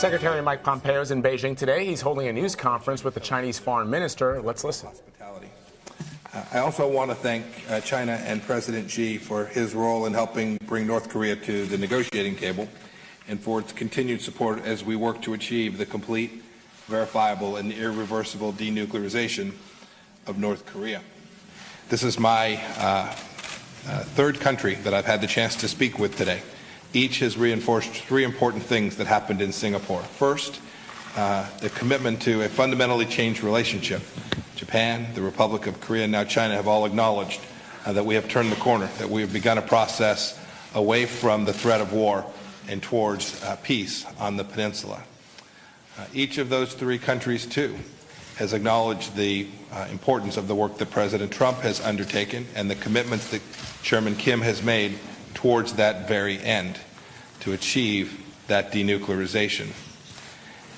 Secretary Mike Pompeo is in Beijing today. He's holding a news conference with the Chinese foreign minister. Let's listen. I also want to thank China and President Xi for his role in helping bring North Korea to the negotiating table and for its continued support as we work to achieve the complete, verifiable, and irreversible denuclearization of North Korea. This is my third country that I've had the chance to speak with today. Each has reinforced three important things that happened in Singapore. First, the commitment to a fundamentally changed relationship. Japan, the Republic of Korea, and now China have all acknowledged that we have turned the corner, that we have begun a process away from the threat of war and towards peace on the peninsula. Each of those three countries, too, has acknowledged the importance of the work that President Trump has undertaken and the commitments that Chairman Kim has made towards that very end, to achieve that denuclearization.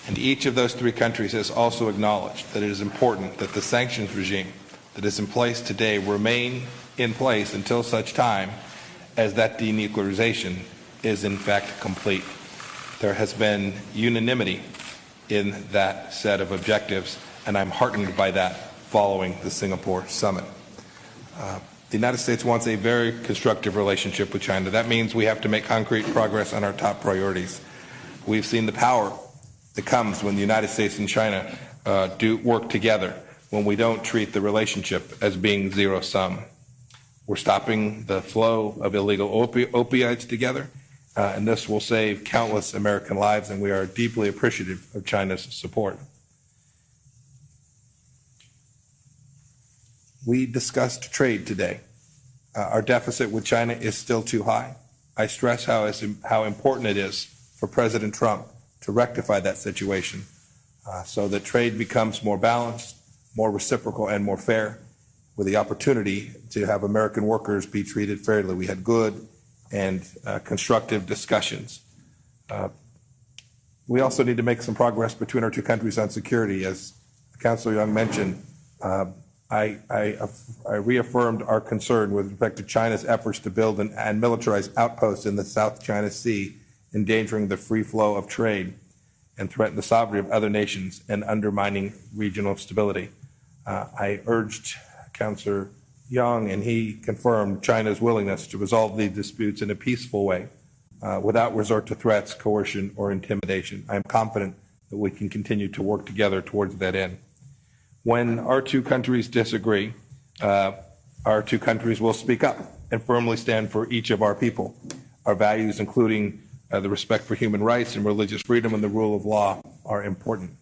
And each of those three countries has also acknowledged that it is important that the sanctions regime that is in place today remain in place until such time as that denuclearization is in fact complete. There has been unanimity in that set of objectives, and I'm heartened by that following the Singapore summit. The United States wants a very constructive relationship with China. That means we have to make concrete progress on our top priorities. We've seen the power that comes when the United States and China do work together, when we don't treat the relationship as being zero-sum. We're stopping the flow of illegal opioids together, and this will save countless American lives, and we are deeply appreciative of China's support. We discussed trade today. Our deficit with China is still too high. I stress how important it is for President Trump to rectify that situation so that trade becomes more balanced, more reciprocal, and more fair, with the opportunity to have American workers be treated fairly. We had good and constructive discussions. We also need to make some progress between our two countries on security. As Councilor Young mentioned, I reaffirmed our concern with respect to China's efforts to build and militarize outposts in the South China Sea, endangering the free flow of trade and threaten the sovereignty of other nations and undermining regional stability. I urged Councilor Young, and he confirmed China's willingness to resolve these disputes in a peaceful way without resort to threats, coercion, or intimidation. I am confident that we can continue to work together towards that end. When our two countries disagree, our two countries will speak up and firmly stand for each of our people. Our values, including the respect for human rights and religious freedom and the rule of law, are important.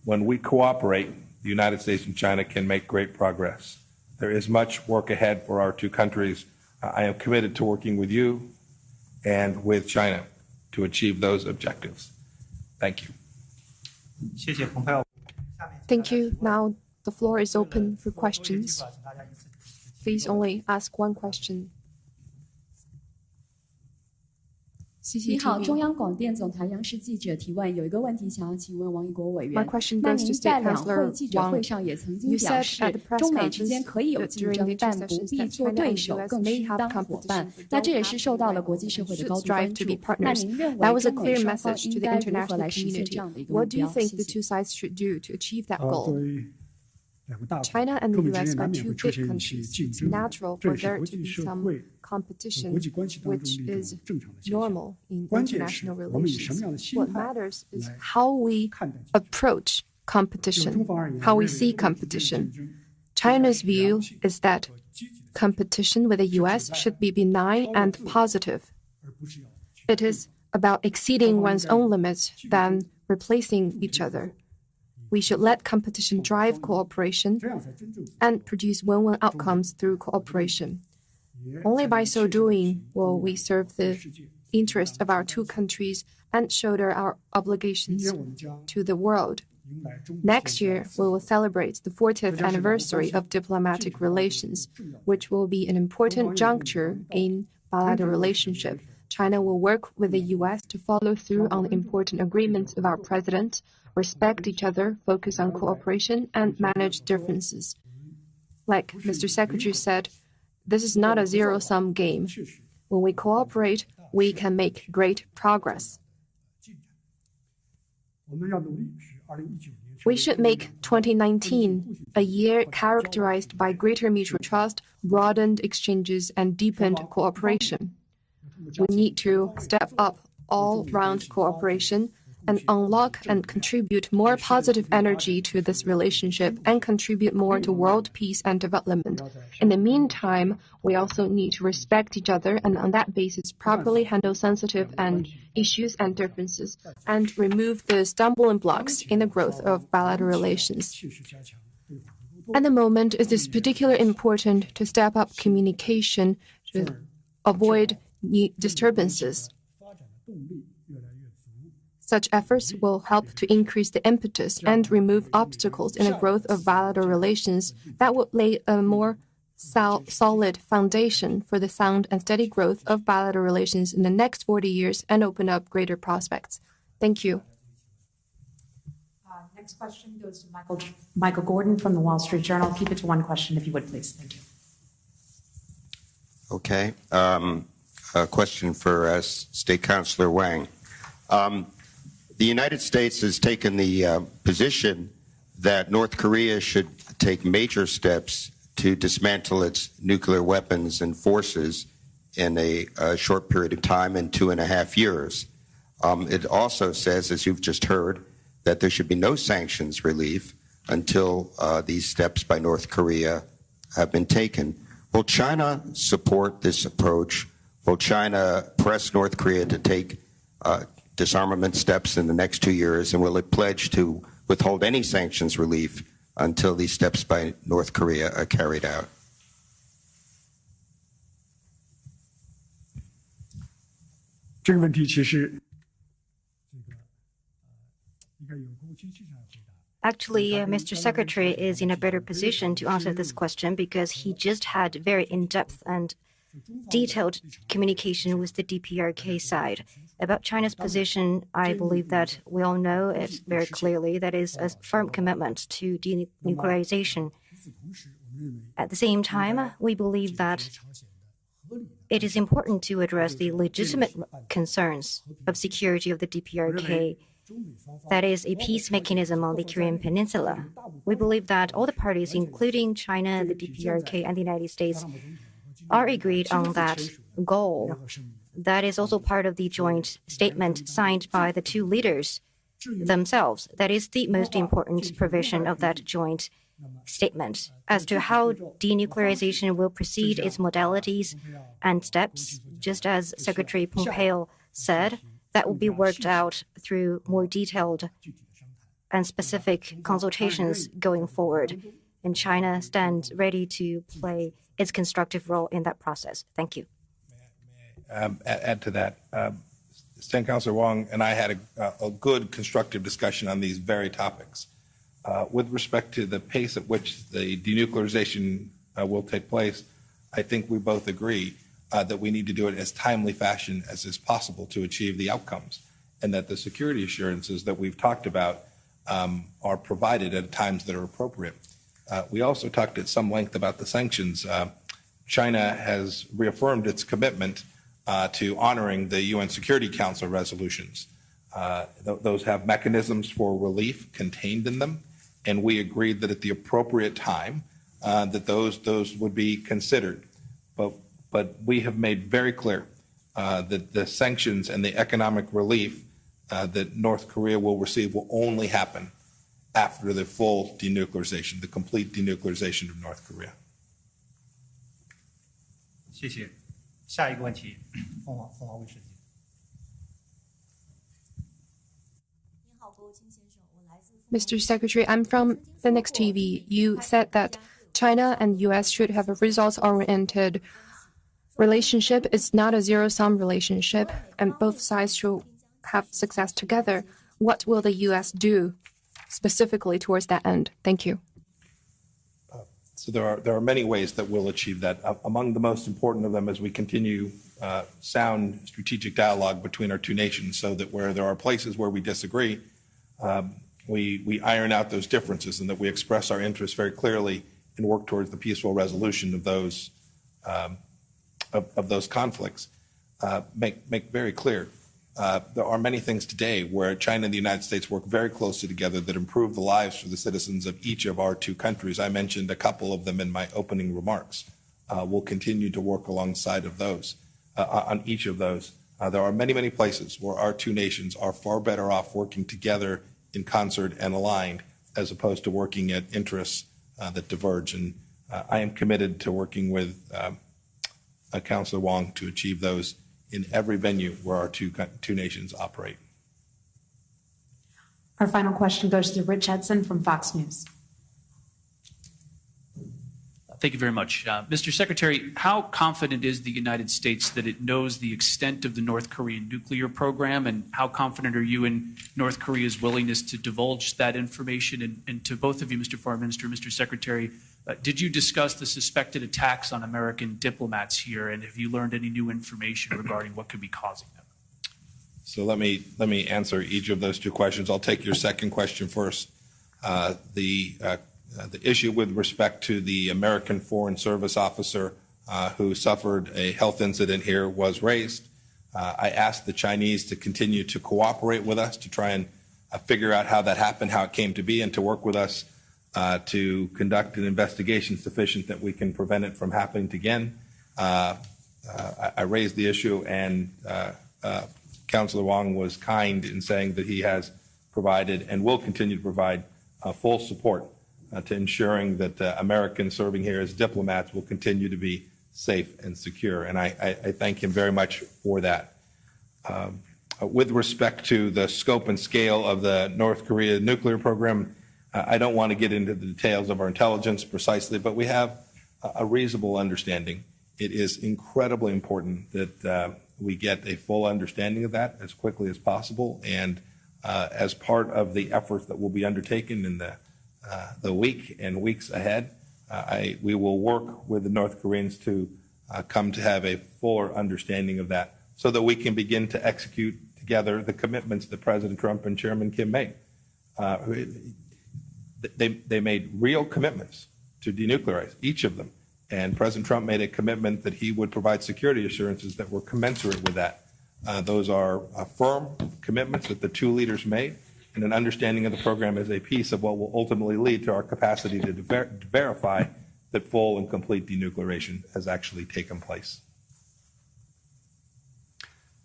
When we cooperate, the United States and China can make great progress. There is much work ahead for our two countries. I am committed to working with you and with China to achieve those objectives. Thank you. Thank you. Now the floor is open for questions. Please only ask one question. 你好，中央广电总台央视记者提问，有一个问题想要请问王一国委员。 My question 那 goes to 您在 State 两 Councilor 会记者会上也曾经 You 表 said 示 at the press， 中美之间 conference 可以有 that 竞 during 争， the 但不 sessions 必 that 做 China 对 and 手， US 更 may 是 have 当伙伴。 competition. 那 They 这也 don't 是 have 受 to 到 be 了 like 国际社会的 competition 高 to 度关 strive to 注 be。 那 partners. 您认 That 为 was a 中美 clear 双方 message to 应 the 该如何 international 来实现 community. 这样的一个目 What do you 标？ think 谢 the 谢。 two sides should do to achieve that 作 goal? 为两个大国， China and 中 the 美之 US 间 are 难免 two 会出 big 现一些 countries. 竞 It's 争， natural 这 for 是 there 国 to 际 be 社 some 会、 competition, 国际关系当中 which 的一 is 种正常的现象。 normal in 关键是 international 我们以什么样的 relations. 心 What 态 matters is 来 how we 看待竞争。 approach 就 competition, 中方而言， how 我 we 认为 see 中美之间 competition. 竞争 China's 应该是良 view 性 is that 和积极的， competition with the US should be benign and positive. 而不是要去 It is about exceeding one's own limits than replacing each other. We should let competition drive cooperation 这样才真正 and produce win-win outcomes through cooperation. Only by so doing will we serve the interest of our two countries and shoulder our 今 obligations 天我们将 to the world. 迎来中美 Next 建交 year, we will celebrate the 40th anniversary of diplomatic relations, which will be an important juncture in bilateral relationship. China will work with the U.S. to follow through on the important agreements of our president, respect each other, focus on cooperation, and manage differences. Like Mr. Secretary said, this is not a zero-sum game. 确实 When we cooperate, we can make great progress. 我们要努力使2019年 We should make 2019 a year characterized by greater mutual trust, broadened exchanges, and deepened cooperation. We need to step up all-round cooperation and unlock and contribute more positive energy to this relationship and contribute more to world peace and development. In the meantime, we also need to respect each other and on that basis properly handle sensitive issues and differences and remove the stumbling blocks in the growth of bilateral relations. 切实加强对华的沟通。 At the moment, it is particularly important to step up communication to avoid disturbances. 发展的动力越来越足。 Such efforts will help to increase the impetus and remove obstacles in the growth of bilateral relations that would lay a more solid foundation for the sound and steady growth of bilateral relations in the next 40 years and open up greater prospects. Thank you. Next question goes to Michael Gordon from the Wall Street Journal. Keep it to one question, if you would, please. Thank you. Okay. A question for State Councilor Wang. The United States has taken the position that North Korea should take major steps to dismantle its nuclear weapons and forces in a short period of time, in 2.5 years. It also says, as you've just heard, that there should be no sanctions relief until these steps by North Korea have been taken. Will China support this approach? Will China press North Korea to take disarmament steps in the next 2 years, and will it pledge to withhold any sanctions relief until these steps by North Korea are carried out? 这个问题其实应该由国务卿先生来回答。 Actually, Mr. Secretary is in a better position to answer this question because he just had very in-depth and detailed communication with the DPRK side. About China's position, I believe that we all know it very clearly. That is a firm commitment to denuclearization. At the same time, we believe that it is important to address the legitimate concerns of security of the DPRK. That is a peace mechanism on the Korean Peninsula. We believe that all the parties, including China, the DPRK, and the United States, are agreed on that goal. That is also part of the joint statement signed by the two leaders themselves. That is the most important provision of that joint statement. As to how denuclearization will proceed, its modalities and steps, just as Secretary Pompeo said, that will be worked out through more detailed and specific consultations going forward. And China stands ready to play its constructive role in that process. Thank you. Add to that. State Councilor Wang and I had a good constructive discussion on these very topics. With respect to the pace at which the denuclearization will take place, I think we both agree that we need to do it as timely fashion as is possible to achieve the outcomes, and that the security assurances that we've talked about are provided at times that are appropriate. We also talked at some length about the sanctions. China has reaffirmed its commitment to honoring the UN Security Council resolutions. Those have mechanisms for relief contained in them, and we agreed that at the appropriate time that those would be considered. But we have made very clear that the sanctions and the economic relief that North Korea will receive will only happen after the full denuclearization, the complete denuclearization of North Korea. 谢谢。下一个问题，凤凰卫视。 Mr. Secretary, I'm from Phoenix TV. You said that China and U.S. should have a results-oriented relationship. It's not a zero-sum relationship, and both sides should have success together. What will the U.S. do specifically towards that end? Thank you. So there are many ways that we'll achieve that. Among the most important of them is we continue sound strategic dialogue between our two nations, so that where there are places where we disagree, we iron out those differences, and that we express our interests very clearly and work towards the peaceful resolution of those conflicts. Make very clear there are many things today where China and the United States work very closely together that improve the lives for the citizens of each of our two countries. I mentioned a couple of them in my opening remarks. We'll continue to work alongside of those, on each of those. There are many, many places where our two nations are far better off working together in concert and aligned as opposed to working at interests that diverge. And I am committed to working with Councillor Wang to achieve those in every venue where our two nations operate. Our final question goes to Rich Edson from Fox News. Thank you very much. Mr. Secretary, how confident is the United States that it knows the extent of the North Korean nuclear program, and how confident are you in North Korea's willingness to divulge that information? And to both of you, Mr. Foreign Minister, Mr. Secretary, did you discuss the suspected attacks on American diplomats here, and have you learned any new information regarding what could be causing them? So let me answer each of those two questions. I'll take your second question first. The issue with respect to the American Foreign Service officer who suffered a health incident here was raised. I asked the Chinese to continue to cooperate with us to try and figure out how that happened, how it came to be, and to work with us to conduct an investigation sufficient that we can prevent it from happening again. I raised the issue, and Councillor Wang was kind in saying that he has provided and will continue to provide full support to ensuring that Americans serving here as diplomats will continue to be safe and secure. And I thank him very much for that. With respect to the scope and scale of the North Korea nuclear program, I don't want to get into the details of our intelligence precisely, but we have a reasonable understanding. It is incredibly important that we get a full understanding of that as quickly as possible. And as part of the efforts that will be undertaken in the week and weeks ahead, we will work with the North Koreans to come to have a fuller understanding of that so that we can begin to execute together the commitments that President Trump and Chairman Kim made. They made real commitments to denuclearize, each of them. And President Trump made a commitment that he would provide security assurances that were commensurate with that. Those are firm commitments that the two leaders made, and an understanding of the program as a piece of what will ultimately lead to our capacity to verify that full and complete denuclearization has actually taken place.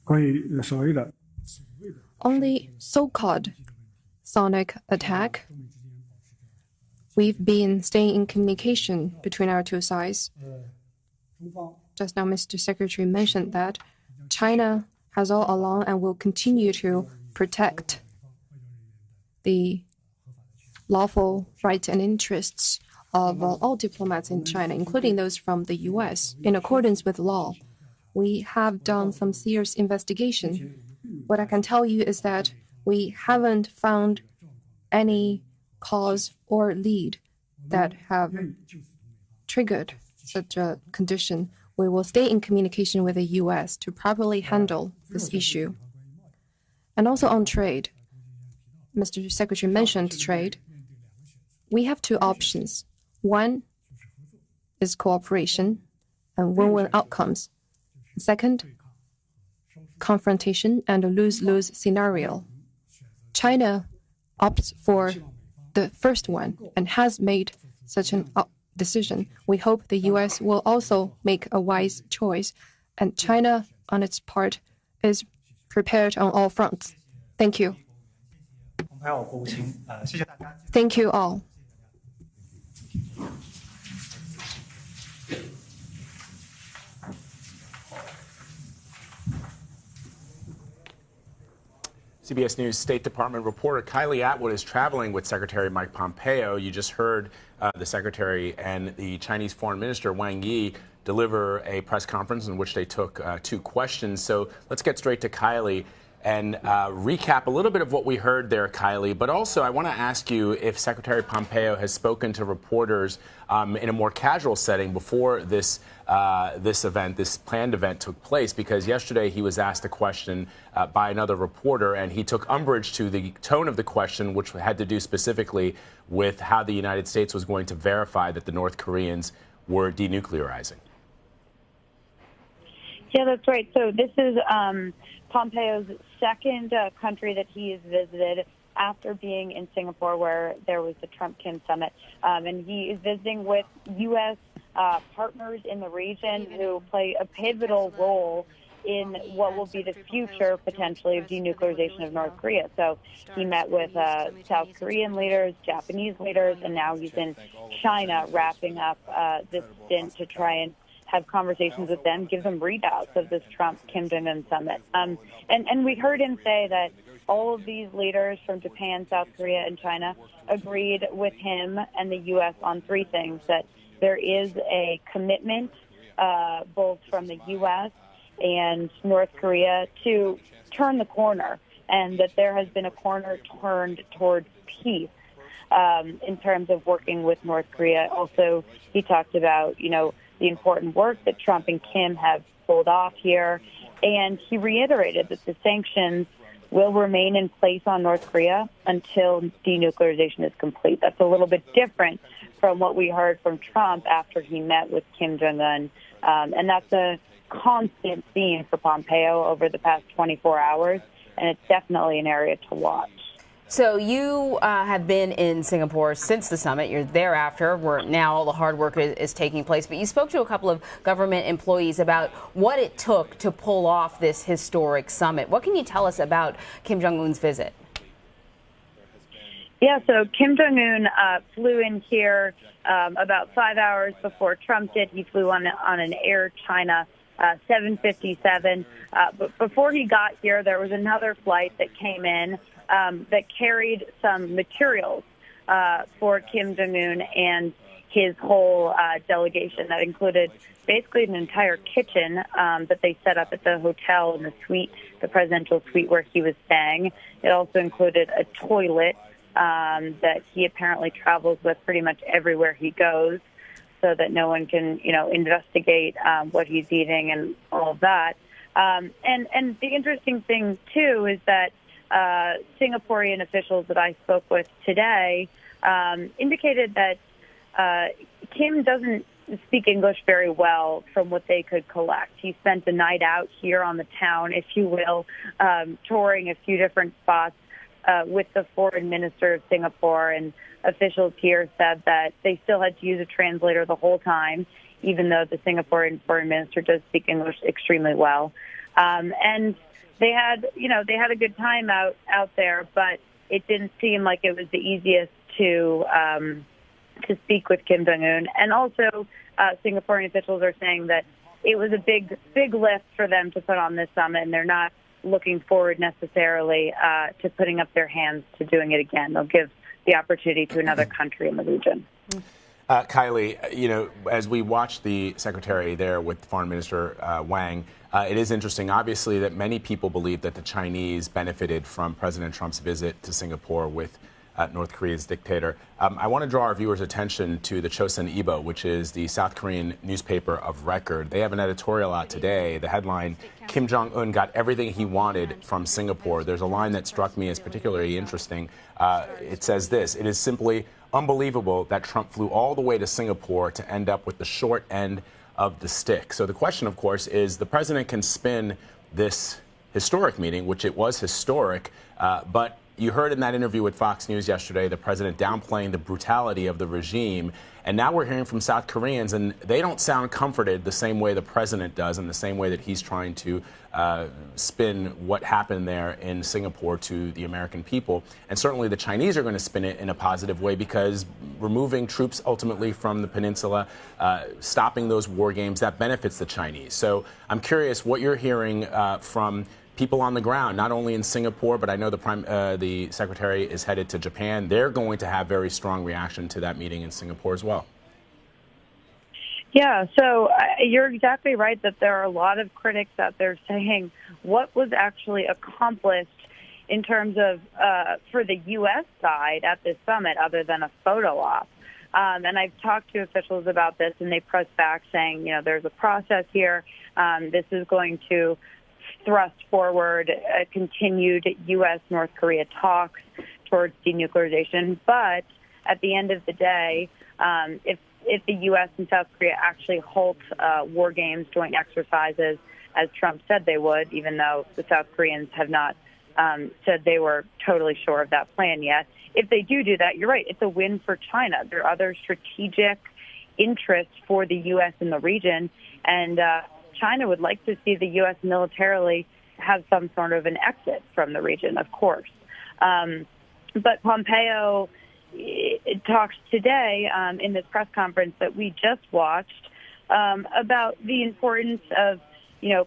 On the so-called sonic attack, we've been staying in communication between our two sides. Just now, Mr. Secretary mentioned that China has all along and will continue to protect the lawful rights and interests of all diplomats in China, including those from the U.S., in accordance with law. We have done some serious investigation. What I can tell you is that we haven't found any cause or lead that have triggered such a condition. We will stay in communication with the U.S. to properly handle this issue. And also on trade, Mr. Secretary mentioned trade. We have two options. One is cooperation and win-win outcomes. Second, confrontation and a lose-lose scenario. China opts for the first one and has made such an decision. We hope the U.S. will also make a wise choice, and China, on its part, is prepared on all fronts. Thank you. Thank you all. CBS News State Department reporter Kylie Atwood is traveling with Secretary Mike Pompeo. You just heard the Secretary and the Chinese Foreign Minister Wang Yi deliver a press conference in which they took two questions. So let's get straight to Kylie and recap a little bit of what we heard there, Kylie. But also, I want to ask you if Secretary Pompeo has spoken to reporters in a more casual setting before this this planned event took place, because yesterday he was asked a question by another reporter, and he took umbrage to the tone of the question, which had to do specifically with how the United States was going to verify that the North Koreans were denuclearizing. Yeah, that's right. So this is Pompeo's second country that he has visited after being in Singapore, where there was the Trump-Kim summit. And he is visiting with U.S. Partners in the region who play a pivotal role in what will be the future, potentially, of denuclearization of North Korea. So he met with South Korean leaders, Japanese leaders, and now he's in China wrapping up this stint to try and have conversations with them, give them readouts of this Trump-Kim Jong Un summit. And we heard him say that all of these leaders from Japan, South Korea, and China agreed with him and the U.S. on three things: that there is a commitment, both from the U.S. and North Korea, to turn the corner, and that there has been a corner turned towards peace in terms of working with North Korea. Also, he talked about, the important work that Trump and Kim have pulled off here, and he reiterated that the sanctions will remain in place on North Korea until denuclearization is complete. That's a little bit different from what we heard from Trump after he met with Kim Jong Un, and that's a constant theme for Pompeo over the past 24 hours, and it's definitely an area to watch. So you have been in Singapore since the summit. You're thereafter, where now all the hard work is taking place. But you spoke to a couple of government employees about what it took to pull off this historic summit. What can you tell us about Kim Jong Un's visit? Yeah, so Kim Jong Un flew in here about 5 hours before Trump did. He flew on an Air China 757. But before he got here, there was another flight that came in that carried some materials for Kim Jong Un and his whole delegation. That included basically an entire kitchen that they set up at the hotel in the suite, the presidential suite where he was staying. It also included a toilet that he apparently travels with pretty much everywhere he goes, so that no one can, investigate what he's eating and all of that. And the interesting thing, too, is that Singaporean officials that I spoke with today indicated that Kim doesn't speak English very well from what they could collect. He spent the night out here on the town, if you will, touring a few different spots with the foreign minister of Singapore, and officials here said that they still had to use a translator the whole time, even though the Singaporean foreign minister does speak English extremely well. And they had a good time out there, but it didn't seem like it was the easiest to speak with Kim Jong Un. And also, Singaporean officials are saying that it was a big lift for them to put on this summit, and they're not looking forward necessarily to putting up their hands to doing it again. They'll give the opportunity to another country in the region. Kylie, as we watch the secretary there with Foreign Minister Wang, it is interesting, obviously, that many people believe that the Chinese benefited from President Trump's visit to Singapore with North Korea's dictator. I want to draw our viewers' attention to the Chosun Ilbo, which is the South Korean newspaper of record. They have an editorial out today. The headline, Kim Jong Un got everything he wanted from Singapore. There's a line that struck me as particularly interesting. It says this: it is simply unbelievable that Trump flew all the way to Singapore to end up with the short end of the stick. So the question, of course, is the president can spin this historic meeting, which it was historic, but you heard in that interview with Fox News yesterday the president downplaying the brutality of the regime. And now we're hearing from South Koreans, and they don't sound comforted the same way the president does, and the same way that he's trying to spin what happened there in Singapore to the American people. And certainly the Chinese are going to spin it in a positive way, because removing troops ultimately from the peninsula, stopping those war games, that benefits the Chinese. So I'm curious what you're hearing from people on the ground, not only in Singapore, but I know the secretary is headed to Japan. They're going to have very strong reaction to that meeting in Singapore as well. Yeah, so you're exactly right that there are a lot of critics out there saying what was actually accomplished in terms of for the U.S. side at this summit other than a photo op. And I've talked to officials about this, and they press back saying, there's a process here. This is going to thrust forward continued U.S.-North Korea talks towards denuclearization. But at the end of the day, if the U.S. and South Korea actually halt war games, joint exercises, as Trump said they would, even though the South Koreans have not said they were totally sure of that plan yet. If they do that, you're right, it's a win for China. There are other strategic interests for the U.S. in the region, and China would like to see the U.S. militarily have some sort of an exit from the region, of course. But Pompeo talked today in this press conference that we just watched about the importance of,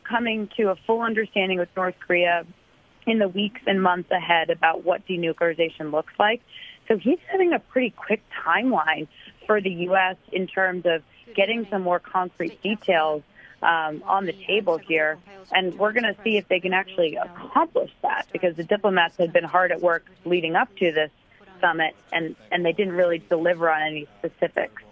coming to a full understanding with North Korea in the weeks and months ahead about what denuclearization looks like. So he's setting a pretty quick timeline for the U.S. in terms of getting some more concrete details on the table here. And we're going to see if they can actually accomplish that, because the diplomats have been hard at work leading up to this summit, and they didn't really deliver on any specifics.